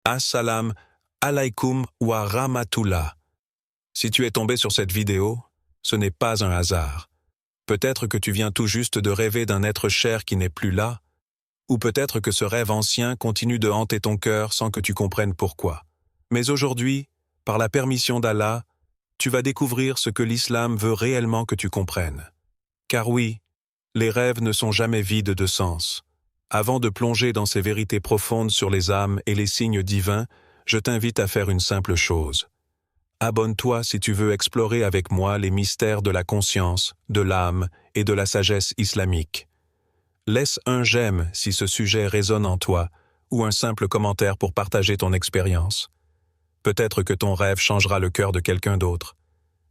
Assalam alaikum wa rahmatullah. Si tu es tombé sur cette vidéo, ce n'est pas un hasard. Peut-être que tu viens tout juste de rêver d'un être cher qui n'est plus là, ou peut-être que ce rêve ancien continue de hanter ton cœur sans que tu comprennes pourquoi. Mais aujourd'hui, par la permission d'Allah, tu vas découvrir ce que l'islam veut réellement que tu comprennes. Car oui, les rêves ne sont jamais vides de sens. Avant de plonger dans ces vérités profondes sur les âmes et les signes divins, je t'invite à faire une simple chose. Abonne-toi si tu veux explorer avec moi les mystères de la conscience, de l'âme et de la sagesse islamique. Laisse un j'aime si ce sujet résonne en toi, ou un simple commentaire pour partager ton expérience. Peut-être que ton rêve changera le cœur de quelqu'un d'autre.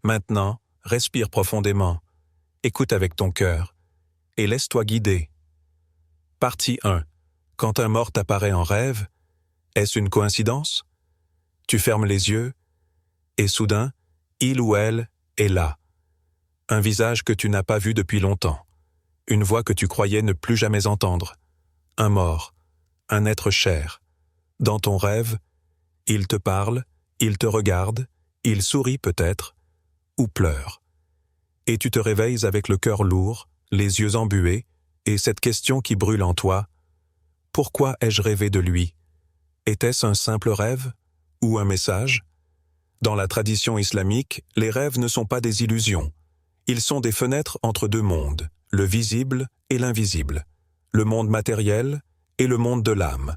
Maintenant, respire profondément, écoute avec ton cœur, et laisse-toi guider. Partie 1. Quand un mort t'apparaît en rêve, est-ce une coïncidence? Tu fermes les yeux, et soudain, il ou elle est là. Un visage que tu n'as pas vu depuis longtemps. Une voix que tu croyais ne plus jamais entendre. Un mort, un être cher. Dans ton rêve, il te parle, il te regarde, il sourit peut-être, ou pleure. Et tu te réveilles avec le cœur lourd, les yeux embués, et cette question qui brûle en toi. Pourquoi ai-je rêvé de lui? Était-ce un simple rêve? Ou un message? Dans la tradition islamique, les rêves ne sont pas des illusions. Ils sont des fenêtres entre deux mondes, le visible et l'invisible, le monde matériel et le monde de l'âme.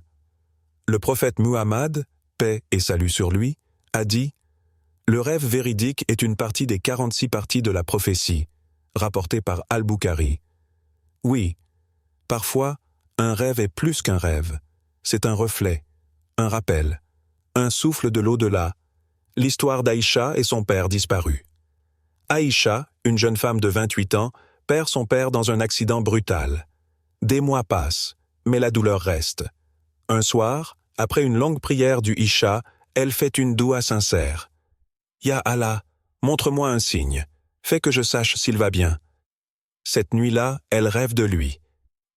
Le prophète Muhammad, paix et salut sur lui, a dit « Le rêve véridique est une partie des 46 parties de la prophétie », rapporté par Al-Bukhari. Oui, parfois, un rêve est plus qu'un rêve. C'est un reflet, un rappel, un souffle de l'au-delà. L'histoire d'Aïcha et son père disparu. Aïcha, une jeune femme de 28 ans, perd son père dans un accident brutal. Des mois passent, mais la douleur reste. Un soir, après une longue prière du Isha, elle fait une doua sincère. « Ya Allah, montre-moi un signe, fais que je sache s'il va bien. » Cette nuit-là, elle rêve de lui.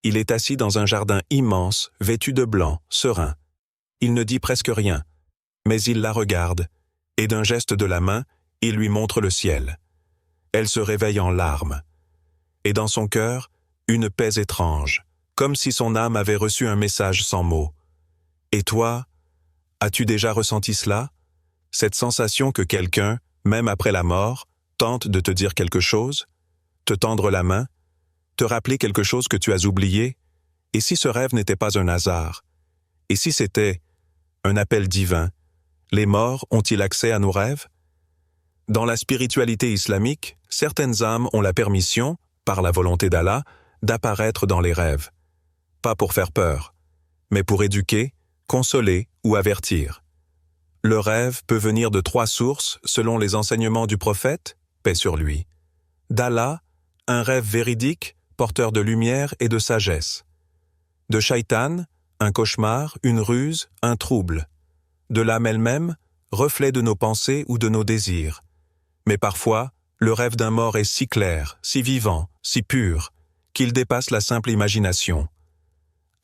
Il est assis dans un jardin immense, vêtu de blanc, serein. Il ne dit presque rien, mais il la regarde, et d'un geste de la main, il lui montre le ciel. Elle se réveille en larmes. Et dans son cœur, une paix étrange, comme si son âme avait reçu un message sans mots. Et toi, as-tu déjà ressenti cela? Cette sensation que quelqu'un, même après la mort, tente de te dire quelque chose? Te tendre la main? Te rappeler quelque chose que tu as oublié? Et si ce rêve n'était pas un hasard? Et si c'était un appel divin? Les morts ont-ils accès à nos rêves? Dans la spiritualité islamique, certaines âmes ont la permission, par la volonté d'Allah, d'apparaître dans les rêves. Pas pour faire peur, mais pour éduquer, consoler ou avertir. Le rêve peut venir de 3 sources selon les enseignements du prophète, paix sur lui. D'Allah, un rêve véridique, porteur de lumière et de sagesse. De Shaitan, un cauchemar, une ruse, un trouble. De l'âme elle-même, reflet de nos pensées ou de nos désirs. Mais parfois, le rêve d'un mort est si clair, si vivant, si pur, qu'il dépasse la simple imagination.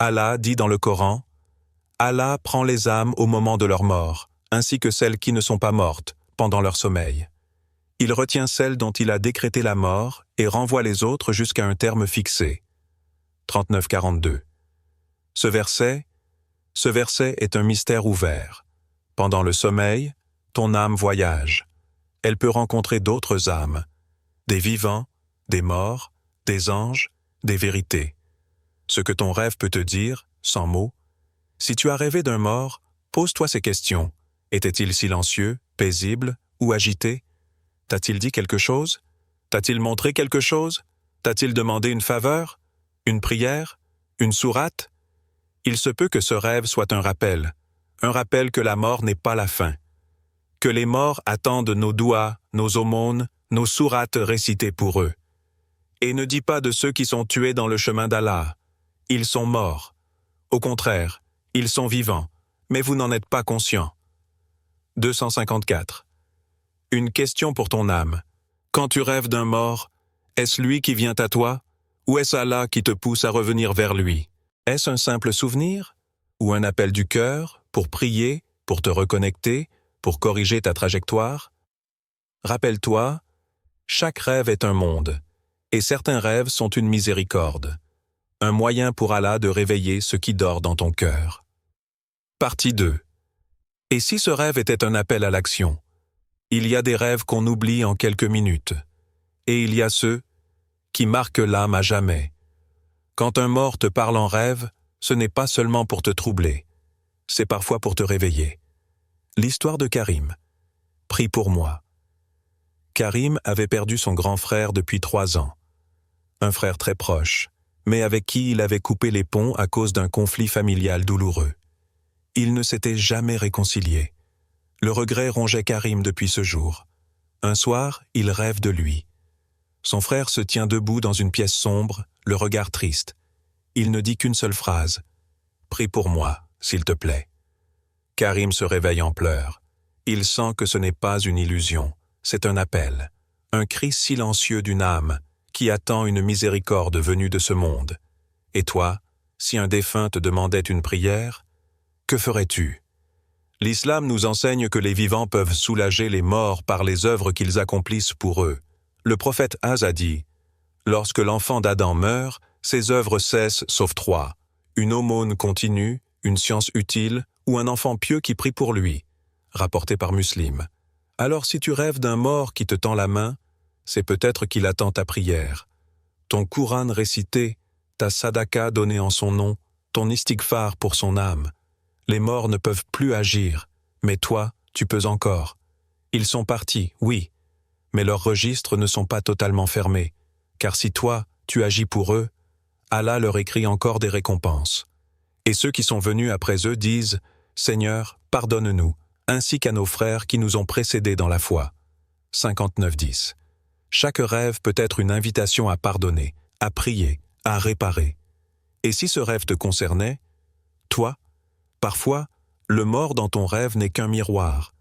Allah dit dans le Coran, « Allah prend les âmes au moment de leur mort, ainsi que celles qui ne sont pas mortes, pendant leur sommeil. Il retient celles dont il a décrété la mort et renvoie les autres jusqu'à un terme fixé. » 39-42. Ce verset est un mystère ouvert. Pendant le sommeil, ton âme voyage. Elle peut rencontrer d'autres âmes, des vivants, des morts, des anges, des vérités. Ce que ton rêve peut te dire, sans mots. Si tu as rêvé d'un mort, pose-toi ces questions. Était-il silencieux, paisible ou agité? T'a-t-il dit quelque chose? T'a-t-il montré quelque chose? T'a-t-il demandé une faveur? Une prière? Une sourate? Il se peut que ce rêve soit un rappel que la mort n'est pas la fin, que les morts attendent nos douas, nos aumônes, nos sourates récitées pour eux. Et ne dis pas de ceux qui sont tués dans le chemin d'Allah. Ils sont morts. Au contraire, ils sont vivants, mais vous n'en êtes pas conscients. 254. Une question pour ton âme. Quand tu rêves d'un mort, est-ce lui qui vient à toi, ou est-ce Allah qui te pousse à revenir vers lui? Est-ce un simple souvenir, ou un appel du cœur, Pour prier, pour te reconnecter, pour corriger ta trajectoire? Rappelle-toi, chaque rêve est un monde, et certains rêves sont une miséricorde, un moyen pour Allah de réveiller ce qui dort dans ton cœur. Partie 2. Et si ce rêve était un appel à l'action? Il y a des rêves qu'on oublie en quelques minutes, et il y a ceux qui marquent l'âme à jamais. Quand un mort te parle en rêve, ce n'est pas seulement pour te troubler, c'est parfois pour te réveiller. L'histoire de Karim. Prie pour moi. Karim avait perdu son grand frère depuis 3 ans. Un frère très proche, mais avec qui il avait coupé les ponts à cause d'un conflit familial douloureux. Ils ne s'étaient jamais réconciliés. Le regret rongeait Karim depuis ce jour. Un soir, il rêve de lui. Son frère se tient debout dans une pièce sombre, le regard triste. Il ne dit qu'une seule phrase. « Prie pour moi, s'il te plaît. » Karim se réveille en pleurs. Il sent que ce n'est pas une illusion, c'est un appel, un cri silencieux d'une âme qui attend une miséricorde venue de ce monde. Et toi, si un défunt te demandait une prière, que ferais-tu? L'islam nous enseigne que les vivants peuvent soulager les morts par les œuvres qu'ils accomplissent pour eux. Le prophète Az a dit « Lorsque l'enfant d'Adam meurt, ses œuvres cessent sauf 3, une aumône continue, une science utile ou un enfant pieux qui prie pour lui. » Rapporté par Muslim. Alors si tu rêves d'un mort qui te tend la main, c'est peut-être qu'il attend ta prière. Ton Coran récité, ta sadaka donnée en son nom, ton istighfar pour son âme. Les morts ne peuvent plus agir, mais toi, tu peux encore. Ils sont partis, oui, mais leurs registres ne sont pas totalement fermés, car si toi, tu agis pour eux, Allah leur écrit encore des récompenses. Et ceux qui sont venus après eux disent « Seigneur, pardonne-nous, ainsi qu'à nos frères qui nous ont précédés dans la foi. » 59-10. Chaque rêve peut être une invitation à pardonner, à prier, à réparer. Et si ce rêve te concernait, toi, parfois, le mort dans ton rêve n'est qu'un miroir.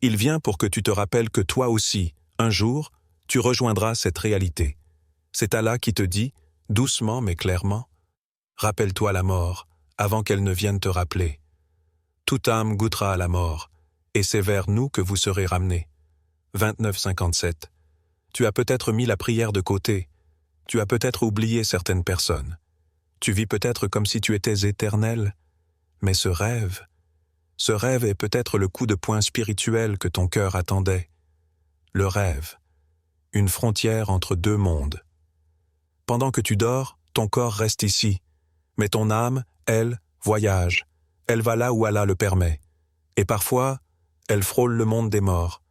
Il vient pour que tu te rappelles que toi aussi, un jour, tu rejoindras cette réalité. C'est Allah qui te dit, doucement mais clairement, « Rappelle-toi la mort, avant qu'elle ne vienne te rappeler. Toute âme goûtera à la mort, et c'est vers nous que vous serez ramenés. » 29-57. Tu as peut-être mis la prière de côté. Tu as peut-être oublié certaines personnes. Tu vis peut-être comme si tu étais éternel. Mais ce rêve est peut-être le coup de poing spirituel que ton cœur attendait. Le rêve, une frontière entre deux mondes. Pendant que tu dors, ton corps reste ici, mais ton âme, elle, voyage. Elle va là où Allah le permet. Et parfois, elle frôle le monde des morts.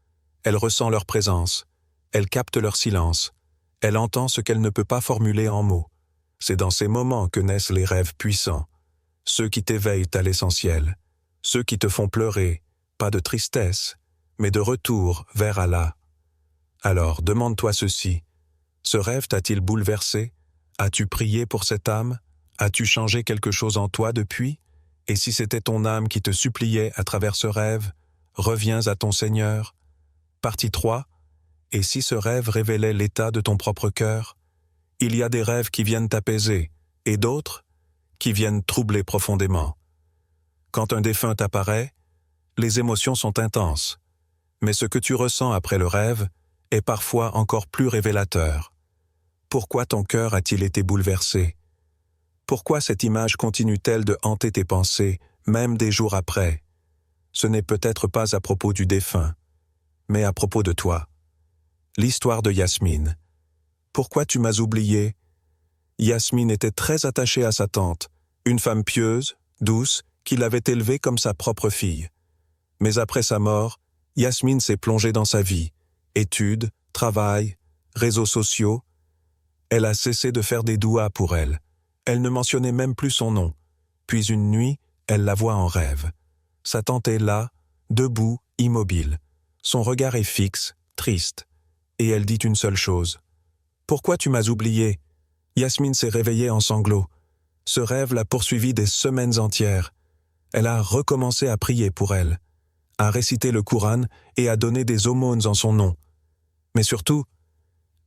Elle ressent leur présence. Elle capte leur silence. Elle entend ce qu'elle ne peut pas formuler en mots. C'est dans ces moments que naissent les rêves puissants. Ceux qui t'éveillent à l'essentiel. Ceux qui te font pleurer, pas de tristesse, mais de retour vers Allah. Alors, demande-toi ceci. Ce rêve t'a-t-il bouleversé? As-tu prié pour cette âme? As-tu changé quelque chose en toi depuis? Et si c'était ton âme qui te suppliait à travers ce rêve, reviens à ton Seigneur. Partie 3. Et si ce rêve révélait l'état de ton propre cœur? Il y a des rêves qui viennent t'apaiser, et d'autres qui viennent troubler profondément. Quand un défunt apparaît, les émotions sont intenses, mais ce que tu ressens après le rêve est parfois encore plus révélateur. Pourquoi ton cœur a-t-il été bouleversé? Pourquoi cette image continue-t-elle de hanter tes pensées, même des jours après? Ce n'est peut-être pas à propos du défunt, mais à propos de toi. L'histoire de Yasmine. Pourquoi tu m'as oublié? Yasmine était très attachée à sa tante, une femme pieuse, douce, qui l'avait élevée comme sa propre fille. Mais après sa mort, Yasmine s'est plongée dans sa vie. Études, travail, réseaux sociaux. Elle a cessé de faire des douas pour elle. Elle ne mentionnait même plus son nom. Puis une nuit, elle la voit en rêve. Sa tante est là, debout, immobile. Son regard est fixe, triste. Et elle dit une seule chose. « Pourquoi tu m'as oublié ?» Yasmine s'est réveillée en sanglots. Ce rêve l'a poursuivie des semaines entières. Elle a recommencé à prier pour elle, à réciter le Coran et à donner des aumônes en son nom. Mais surtout,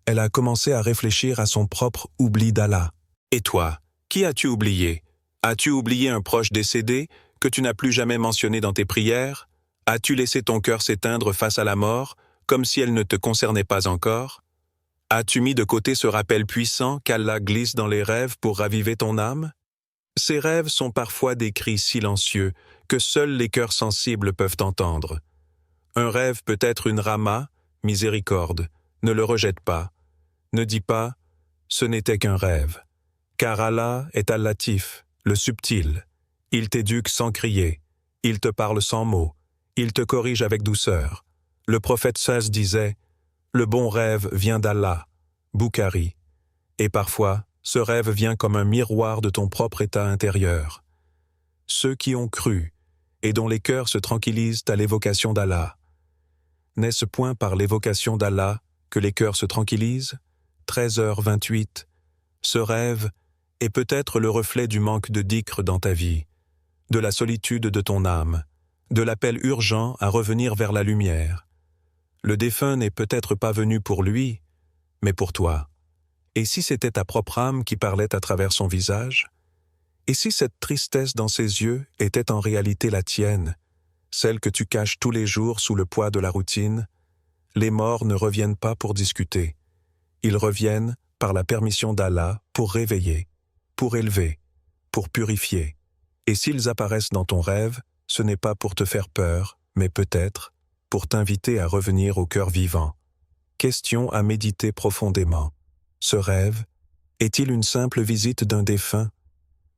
elle a commencé à réfléchir à son propre oubli d'Allah. Et toi, qui as-tu oublié? As-tu oublié un proche décédé, que tu n'as plus jamais mentionné dans tes prières? As-tu laissé ton cœur s'éteindre face à la mort, comme si elle ne te concernait pas encore? As-tu mis de côté ce rappel puissant qu'Allah glisse dans les rêves pour raviver ton âme? Ces rêves sont parfois des cris silencieux que seuls les cœurs sensibles peuvent entendre. Un rêve peut être une rama, miséricorde, ne le rejette pas. Ne dis pas « ce n'était qu'un rêve », car Allah est Al-Latif, le subtil. Il t'éduque sans crier, il te parle sans mots, il te corrige avec douceur. Le prophète Saz disait « le bon rêve vient d'Allah », Boukhari. Et parfois, ce rêve vient comme un miroir de ton propre état intérieur. Ceux qui ont cru et dont les cœurs se tranquillisent à l'évocation d'Allah. N'est-ce point par l'évocation d'Allah que les cœurs se tranquillisent? 13h28. Ce rêve est peut-être le reflet du manque de dhikr dans ta vie, de la solitude de ton âme, de l'appel urgent à revenir vers la lumière. Le défunt n'est peut-être pas venu pour lui, mais pour toi. Et si c'était ta propre âme qui parlait à travers son visage? Et si cette tristesse dans ses yeux était en réalité la tienne, celle que tu caches tous les jours sous le poids de la routine? Les morts ne reviennent pas pour discuter. Ils reviennent par la permission d'Allah pour réveiller, pour élever, pour purifier. Et s'ils apparaissent dans ton rêve, ce n'est pas pour te faire peur, mais peut-être pour t'inviter à revenir au cœur vivant. Question à méditer profondément. Ce rêve, est-il une simple visite d'un défunt?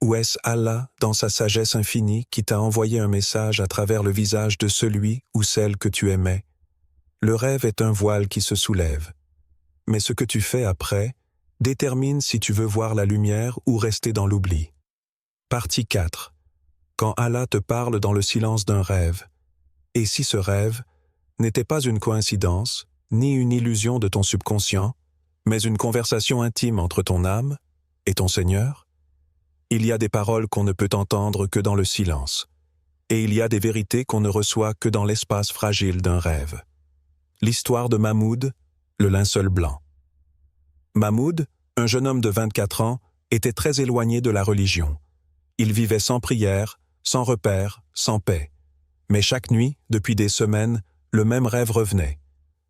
Ou est-ce Allah, dans sa sagesse infinie, qui t'a envoyé un message à travers le visage de celui ou celle que tu aimais? Le rêve est un voile qui se soulève. Mais ce que tu fais après détermine si tu veux voir la lumière ou rester dans l'oubli. Partie 4. Quand Allah te parle dans le silence d'un rêve. Et si ce rêve n'était pas une coïncidence, ni une illusion de ton subconscient, mais une conversation intime entre ton âme et ton Seigneur? Il y a des paroles qu'on ne peut entendre que dans le silence, et il y a des vérités qu'on ne reçoit que dans l'espace fragile d'un rêve. L'histoire de Mahmoud, le linceul blanc. Mahmoud, un jeune homme de 24 ans, était très éloigné de la religion. Il vivait sans prière, sans repère, sans paix. Mais chaque nuit, depuis des semaines, le même rêve revenait.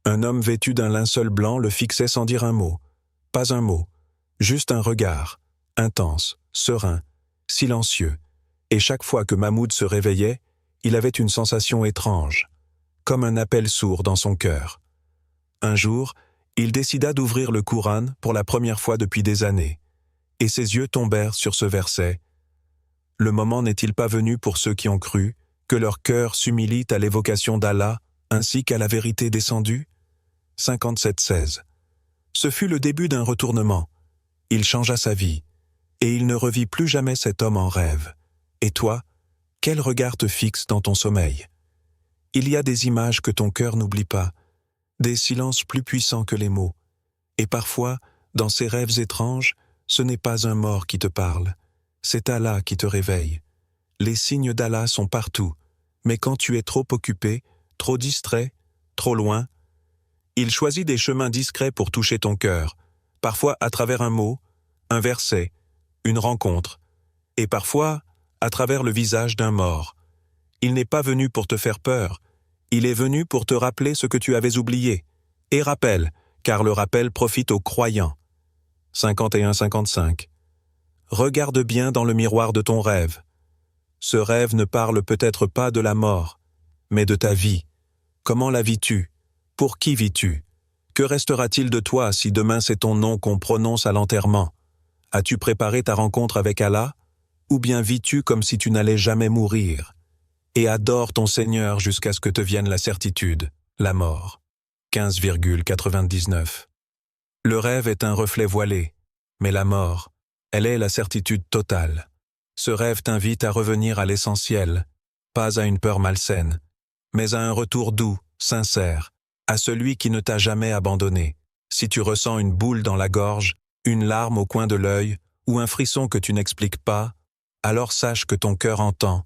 Un homme vêtu d'un linceul blanc le fixait sans dire un mot. Pas un mot, juste un regard, intense, serein, silencieux. Et chaque fois que Mahmoud se réveillait, il avait une sensation étrange, comme un appel sourd dans son cœur. Un jour, il décida d'ouvrir le Coran pour la première fois depuis des années, et ses yeux tombèrent sur ce verset. Le moment n'est-il pas venu pour ceux qui ont cru, que leur cœur s'humilie à l'évocation d'Allah, ainsi qu'à la vérité descendue? 57-16. Ce fut le début d'un retournement. Il changea sa vie, et il ne revit plus jamais cet homme en rêve. Et toi, quel regard te fixe dans ton sommeil? Il y a des images que ton cœur n'oublie pas, des silences plus puissants que les mots. Et parfois, dans ces rêves étranges, ce n'est pas un mort qui te parle, c'est Allah qui te réveille. Les signes d'Allah sont partout, mais quand tu es trop occupé, trop distrait, trop loin, il choisit des chemins discrets pour toucher ton cœur, parfois à travers un mot, un verset, une rencontre, et parfois à travers le visage d'un mort. Il n'est pas venu pour te faire peur, il est venu pour te rappeler ce que tu avais oublié. Et rappelle, car le rappel profite aux croyants. 51-55. Regarde bien dans le miroir de ton rêve. Ce rêve ne parle peut-être pas de la mort, mais de ta vie. Comment la vis-tu? Pour qui vis-tu? Que restera-t-il de toi si demain c'est ton nom qu'on prononce à l'enterrement? As-tu préparé ta rencontre avec Allah? Ou bien vis-tu comme si tu n'allais jamais mourir? Et adore ton Seigneur jusqu'à ce que te vienne la certitude, la mort. 15,99. Le rêve est un reflet voilé, mais la mort, elle est la certitude totale. Ce rêve t'invite à revenir à l'essentiel, pas à une peur malsaine, mais à un retour doux, sincère, à celui qui ne t'a jamais abandonné. Si tu ressens une boule dans la gorge, une larme au coin de l'œil, ou un frisson que tu n'expliques pas, alors sache que ton cœur entend.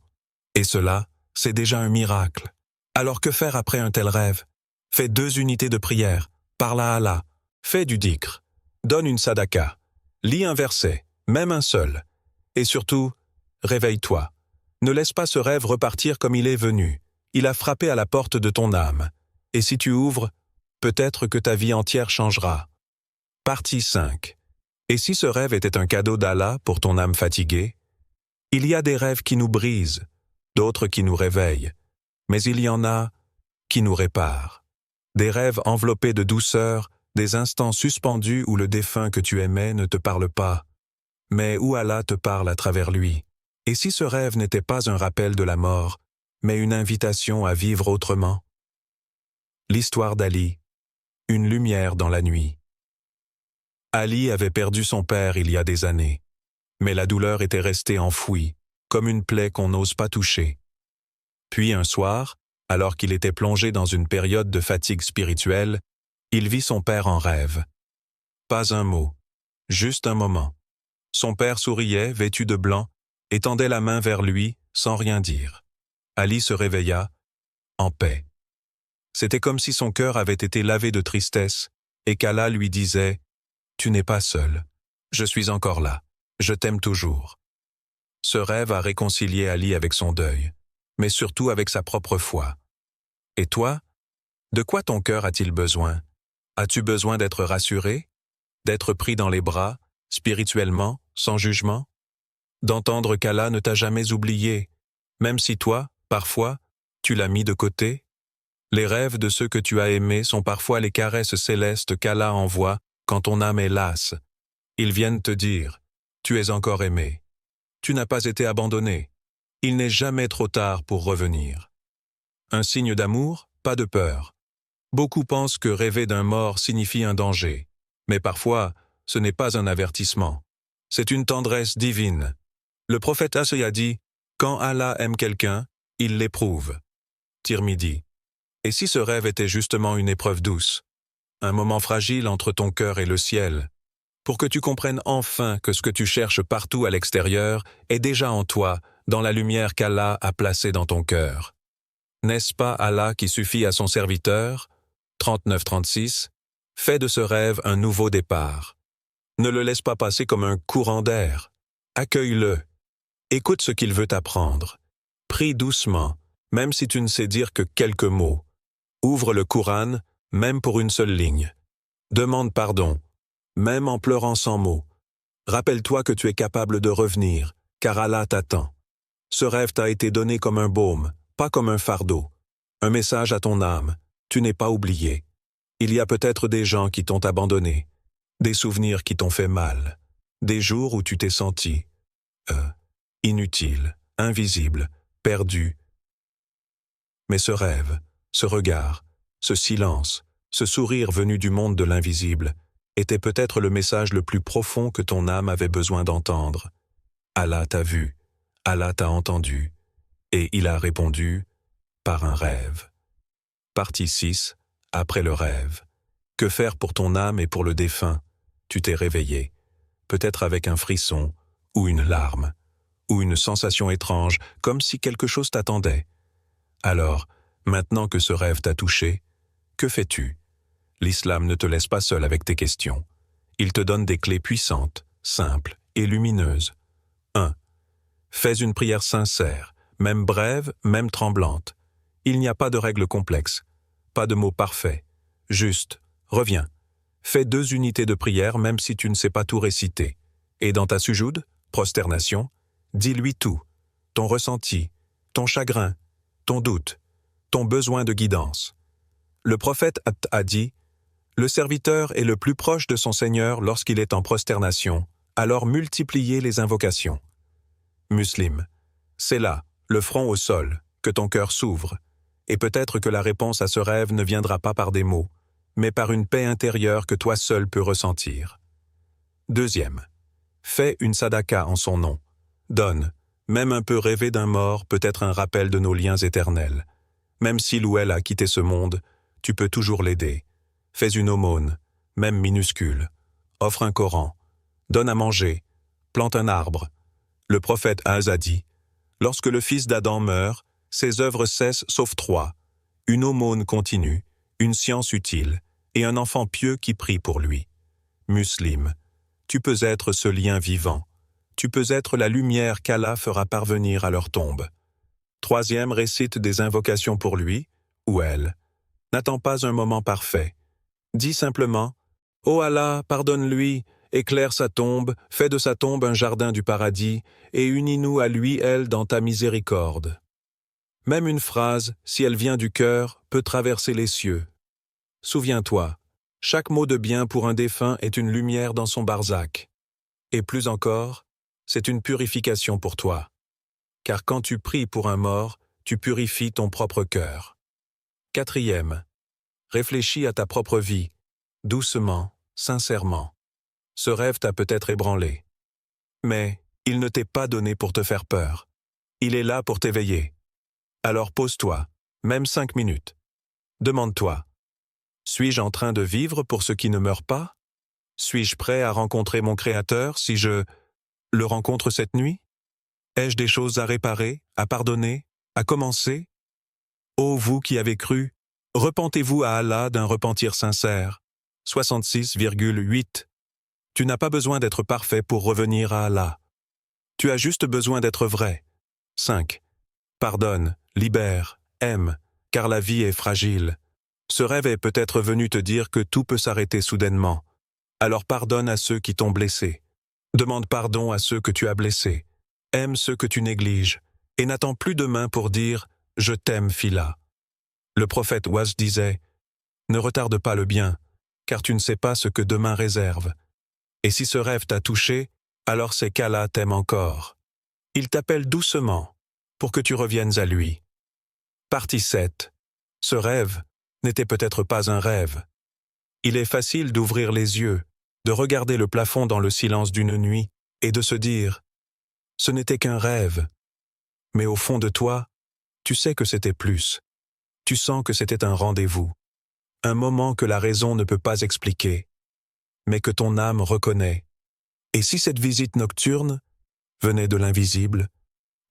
Et cela, c'est déjà un miracle. Alors que faire après un tel rêve? Fais 2 unités de prière, parle à Allah, fais du dhikr, donne une sadaka, lis un verset, même un seul. Et surtout, réveille-toi. Ne laisse pas ce rêve repartir comme il est venu. Il a frappé à la porte de ton âme. Et si tu ouvres, peut-être que ta vie entière changera. Partie 5. Et si ce rêve était un cadeau d'Allah pour ton âme fatiguée? Il y a des rêves qui nous brisent, d'autres qui nous réveillent, mais il y en a qui nous réparent. Des rêves enveloppés de douceur, des instants suspendus où le défunt que tu aimais ne te parle pas, mais où Allah te parle à travers lui. Et si ce rêve n'était pas un rappel de la mort, mais une invitation à vivre autrement? L'histoire d'Ali, une lumière dans la nuit. Ali avait perdu son père il y a des années, mais la douleur était restée enfouie, comme une plaie qu'on n'ose pas toucher. Puis un soir, alors qu'il était plongé dans une période de fatigue spirituelle, il vit son père en rêve. Pas un mot, juste un moment. Son père souriait, vêtu de blanc, et tendait la main vers lui, sans rien dire. Ali se réveilla, en paix. C'était comme si son cœur avait été lavé de tristesse, et qu'Allah lui disait « Tu n'es pas seul, je suis encore là, je t'aime toujours ». Ce rêve a réconcilié Ali avec son deuil, mais surtout avec sa propre foi. Et toi, de quoi ton cœur a-t-il besoin? As-tu besoin d'être rassuré? D'être pris dans les bras, spirituellement, sans jugement? D'entendre qu'Allah ne t'a jamais oublié, même si toi, parfois, tu l'as mis de côté? Les rêves de ceux que tu as aimés sont parfois les caresses célestes qu'Allah envoie quand ton âme est lasse. Ils viennent te dire « Tu es encore aimé. Tu n'as pas été abandonné. Il n'est jamais trop tard pour revenir. » Un signe d'amour, pas de peur. Beaucoup pensent que rêver d'un mort signifie un danger, mais parfois, ce n'est pas un avertissement. C'est une tendresse divine. Le prophète Assi a dit « Quand Allah aime quelqu'un, il l'éprouve. » Tirmidhi. Et si ce rêve était justement une épreuve douce, un moment fragile entre ton cœur et le ciel, pour que tu comprennes enfin que ce que tu cherches partout à l'extérieur est déjà en toi, dans la lumière qu'Allah a placée dans ton cœur. N'est-ce pas Allah qui suffit à son serviteur? 39-36. Fais de ce rêve un nouveau départ. Ne le laisse pas passer comme un courant d'air. Accueille-le. Écoute ce qu'il veut t'apprendre. Prie doucement, même si tu ne sais dire que quelques mots. Ouvre le Coran, même pour une seule ligne. Demande pardon, même en pleurant sans mots. Rappelle-toi que tu es capable de revenir, car Allah t'attend. Ce rêve t'a été donné comme un baume, pas comme un fardeau. Un message à ton âme, tu n'es pas oublié. Il y a peut-être des gens qui t'ont abandonné, des souvenirs qui t'ont fait mal, des jours où tu t'es senti inutile, invisible, perdu. Mais ce rêve, ce regard, ce silence, ce sourire venu du monde de l'invisible, était peut-être le message le plus profond que ton âme avait besoin d'entendre. Allah t'a vu, Allah t'a entendu, et il a répondu par un rêve. Partie 6. Après le rêve. Que faire pour ton âme et pour le défunt? Tu t'es réveillé, peut-être avec un frisson, ou une larme, ou une sensation étrange, comme si quelque chose t'attendait. Alors, maintenant que ce rêve t'a touché, que fais-tu? L'islam ne te laisse pas seul avec tes questions. Il te donne des clés puissantes, simples et lumineuses. 1. Fais une prière sincère, même brève, même tremblante. Il n'y a pas de règles complexes, pas de mots parfaits. Juste, reviens. Fais 2 unités de prière même si tu ne sais pas tout réciter. Et dans ta sujoud, prosternation, dis-lui tout. Ton ressenti, ton chagrin, ton doute, ton besoin de guidance. Le prophète a dit « Le serviteur est le plus proche de son Seigneur lorsqu'il est en prosternation, alors multipliez les invocations. » Muslim. C'est là, le front au sol, que ton cœur s'ouvre, et peut-être que la réponse à ce rêve ne viendra pas par des mots, mais par une paix intérieure que toi seul peux ressentir. 2. Fais une sadaka en son nom. Donne, même un peu rêver d'un mort peut être un rappel de nos liens éternels. Même s'il ou elle a quitté ce monde, tu peux toujours l'aider. Fais une aumône, même minuscule. Offre un Coran. Donne à manger. Plante un arbre. Le prophète Az a dit « Lorsque le fils d'Adam meurt, ses œuvres cessent sauf 3. Une aumône continue, une science utile, et un enfant pieux qui prie pour lui. » Muslim, tu peux être ce lien vivant. Tu peux être la lumière qu'Allah fera parvenir à leur tombe. Troisième, récite des invocations pour lui ou elle. N'attends pas un moment parfait. Dis simplement « Ô Allah, pardonne-lui, éclaire sa tombe, fais de sa tombe un jardin du paradis, et unis-nous à lui, elle, dans ta miséricorde. » Même une phrase, si elle vient du cœur, peut traverser les cieux. Souviens-toi, chaque mot de bien pour un défunt est une lumière dans son barzakh. Et plus encore, c'est une purification pour toi. Car quand tu pries pour un mort, tu purifies ton propre cœur. Quatrième, réfléchis à ta propre vie, doucement, sincèrement. Ce rêve t'a peut-être ébranlé. Mais il ne t'est pas donné pour te faire peur. Il est là pour t'éveiller. Alors pose-toi, même 5 minutes. Demande-toi, suis-je en train de vivre pour ceux qui ne meurent pas? Suis-je prêt à rencontrer mon Créateur si je le rencontre cette nuit? Ai-je des choses à réparer, à pardonner, à commencer? Ô vous qui avez cru, repentez-vous à Allah d'un repentir sincère. 66,8. Tu n'as pas besoin d'être parfait pour revenir à Allah. Tu as juste besoin d'être vrai. 5. Pardonne, libère, aime, car la vie est fragile. Ce rêve est peut-être venu te dire que tout peut s'arrêter soudainement. Alors pardonne à ceux qui t'ont blessé. Demande pardon à ceux que tu as blessés. Aime ceux que tu négliges. Et n'attends plus demain pour dire « Je t'aime, Phila ». Le prophète Waz disait « Ne retarde pas le bien, car tu ne sais pas ce que demain réserve. Et si ce rêve t'a touché, alors c'est qu'Allah t'aime encore. Il t'appelle doucement pour que tu reviennes à lui. » Partie 7. Ce rêve n'était peut-être pas un rêve. Il est facile d'ouvrir les yeux, de regarder le plafond dans le silence d'une nuit et de se dire « Ce n'était qu'un rêve ». Mais au fond de toi, tu sais que c'était plus. Tu sens que c'était un rendez-vous, un moment que la raison ne peut pas expliquer, mais que ton âme reconnaît. Et si cette visite nocturne venait de l'invisible?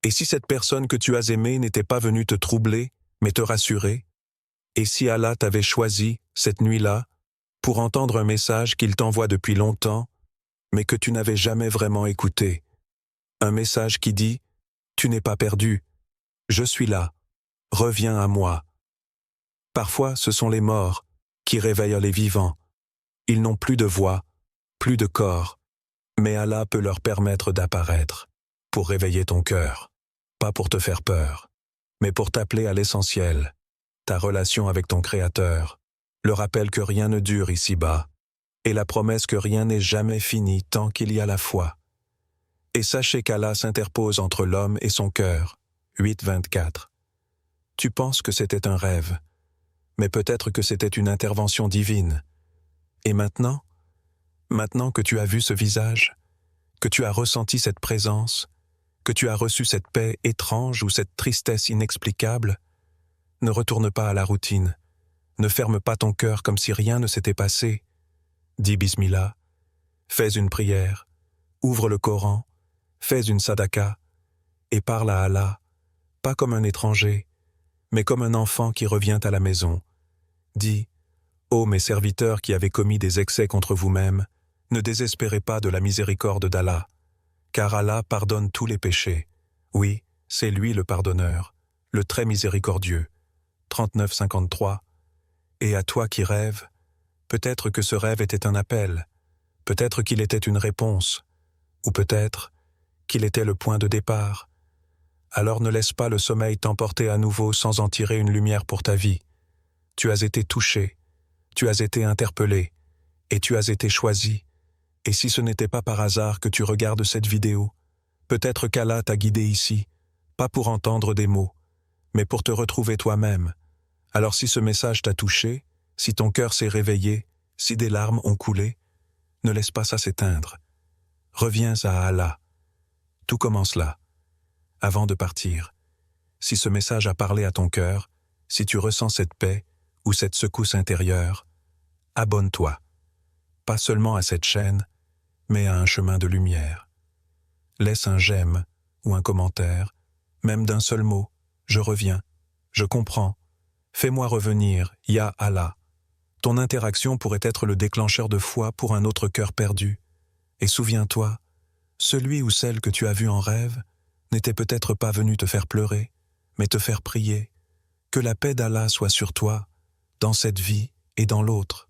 Et si cette personne que tu as aimée n'était pas venue te troubler, mais te rassurer? Et si Allah t'avait choisi, cette nuit-là, pour entendre un message qu'il t'envoie depuis longtemps, mais que tu n'avais jamais vraiment écouté? Un message qui dit « Tu n'es pas perdu, je suis là, reviens à moi ». Parfois, ce sont les morts qui réveillent les vivants. Ils n'ont plus de voix, plus de corps, mais Allah peut leur permettre d'apparaître, pour réveiller ton cœur, pas pour te faire peur, mais pour t'appeler à l'essentiel, ta relation avec ton Créateur, le rappel que rien ne dure ici-bas, et la promesse que rien n'est jamais fini tant qu'il y a la foi. Et sachez qu'Allah s'interpose entre l'homme et son cœur. 8.24. Tu penses que c'était un rêve, mais peut-être que c'était une intervention divine. Et maintenant que tu as vu ce visage, que tu as ressenti cette présence, que tu as reçu cette paix étrange ou cette tristesse inexplicable, ne retourne pas à la routine, ne ferme pas ton cœur comme si rien ne s'était passé. Dis Bismillah, fais une prière, ouvre le Coran, fais une sadaka, et parle à Allah, pas comme un étranger, mais comme un enfant qui revient à la maison. Dis, ô mes serviteurs qui avez commis des excès contre vous-mêmes, ne désespérez pas de la miséricorde d'Allah, car Allah pardonne tous les péchés. Oui, c'est lui le pardonneur, le très miséricordieux. 39.53. Et à toi qui rêves, peut-être que ce rêve était un appel, peut-être qu'il était une réponse, ou peut-être qu'il était le point de départ. Alors ne laisse pas le sommeil t'emporter à nouveau sans en tirer une lumière pour ta vie. Tu as été touché, tu as été interpellé, et tu as été choisi. Et si ce n'était pas par hasard que tu regardes cette vidéo, peut-être qu'Allah t'a guidé ici, pas pour entendre des mots, mais pour te retrouver toi-même. Alors si ce message t'a touché, si ton cœur s'est réveillé, si des larmes ont coulé, ne laisse pas ça s'éteindre. Reviens à Allah. Tout commence là. Avant de partir, si ce message a parlé à ton cœur, si tu ressens cette paix ou cette secousse intérieure, abonne-toi. Pas seulement à cette chaîne, mais à un chemin de lumière. Laisse un j'aime ou un commentaire, même d'un seul mot, je reviens, je comprends. Fais-moi revenir, Ya Allah. Ton interaction pourrait être le déclencheur de foi pour un autre cœur perdu. Et souviens-toi, celui ou celle que tu as vu en rêve n'était peut-être pas venu te faire pleurer, mais te faire prier. Que la paix d'Allah soit sur toi, dans cette vie et dans l'autre.